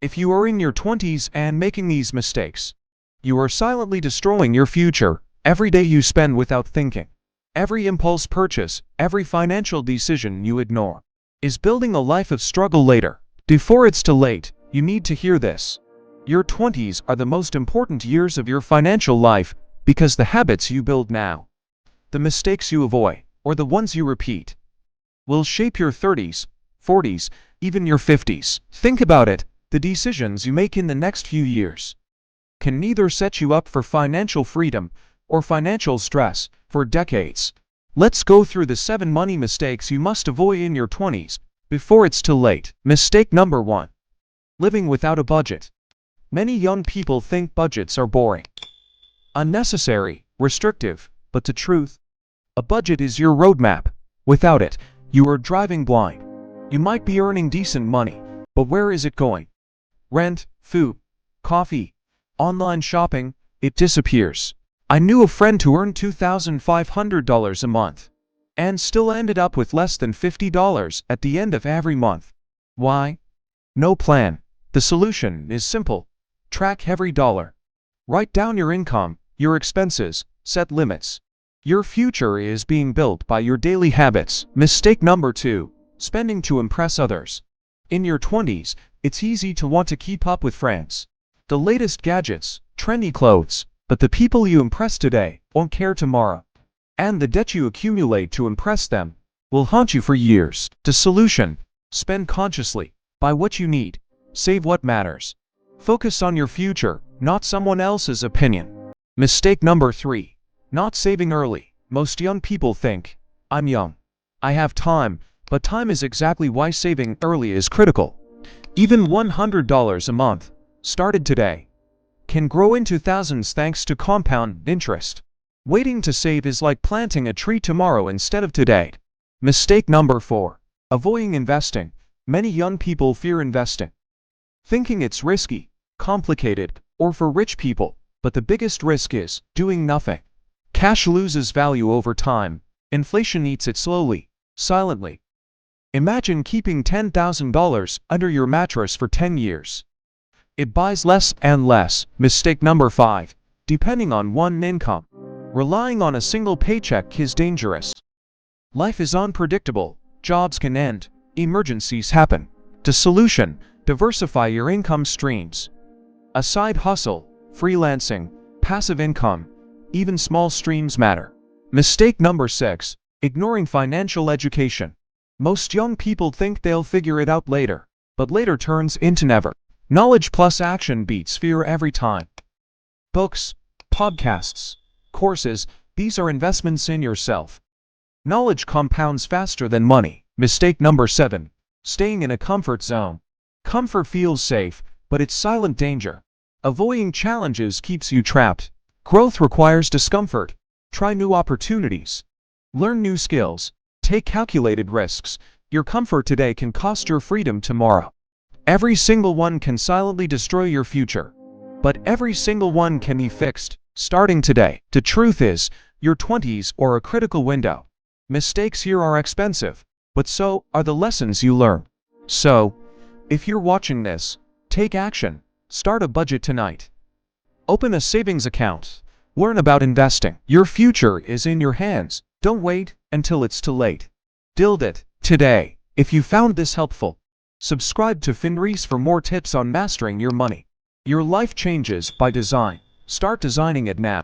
If you are in your 20s and making these mistakes, you are silently destroying your future. Every day you spend without thinking, every impulse purchase, every financial decision you ignore, is building a life of struggle later. Before it's too late, you need to hear this. Your 20s are the most important years of your financial life because the habits you build now, the mistakes you avoid, or the ones you repeat, will shape your 30s, 40s, even your 50s. Think about it. The decisions you make in the next few years can neither set you up for financial freedom or financial stress for decades. Let's go through the 7 money mistakes you must avoid in your 20s before it's too late. Mistake number 1. Living without a budget. Many young people think budgets are boring, unnecessary, restrictive, but the truth, a budget is your roadmap. Without it, you are driving blind. You might be earning decent money, but where is it going? Rent, food, coffee, online shopping, it disappears. I knew a friend who earned $2,500 a month and still ended up with less than $50 at the end of every month. Why? No plan. The solution is simple. Track every dollar. Write down your income, your expenses, set limits. Your future is being built by your daily habits. Mistake number 2. Spending to impress others. In your 20s, it's easy to want to keep up with friends, the latest gadgets, trendy clothes, but the people you impress today won't care tomorrow. And the debt you accumulate to impress them will haunt you for years. The solution: spend consciously. Buy what you need. Save what matters. Focus on your future, not someone else's opinion. Mistake number 3. Not saving early. Most young people think, I'm young, I have time, but time is exactly why saving early is critical. Even $100 a month, started today, can grow into thousands thanks to compound interest. Waiting to save is like planting a tree tomorrow instead of today. Mistake number 4. Avoiding investing. Many young people fear investing, thinking it's risky, complicated, or for rich people. But the biggest risk is doing nothing. Cash loses value over time. Inflation eats it slowly, silently. Imagine keeping $10,000 under your mattress for 10 years. It buys less and less. Mistake number 5. Depending on one income. Relying on a single paycheck is dangerous. Life is unpredictable. Jobs can end. Emergencies happen. The solution: diversify your income streams. A side hustle, freelancing, passive income, even small streams matter. Mistake number 6. Ignoring financial education. Most young people think they'll figure it out later, but later turns into never. Knowledge plus action beats fear every time. Books, podcasts, courses, these are investments in yourself. Knowledge compounds faster than money. Mistake number 7. Staying in a comfort zone. Comfort feels safe, but it's silent danger. Avoiding challenges keeps you trapped. Growth requires discomfort. Try new opportunities. Learn new skills. Take calculated risks. Your comfort today can cost your freedom tomorrow. Every single one can silently destroy your future. But every single one can be fixed, starting today. The truth is, your 20s are a critical window. Mistakes here are expensive, but so are the lessons you learn. So, if you're watching this, take action. Start a budget tonight. Open a savings account. Learn about investing. Your future is in your hands. Don't wait until it's too late. Build it today. If you found this helpful, subscribe to Finrise for more tips on mastering your money. Your life changes by design. Start designing it now.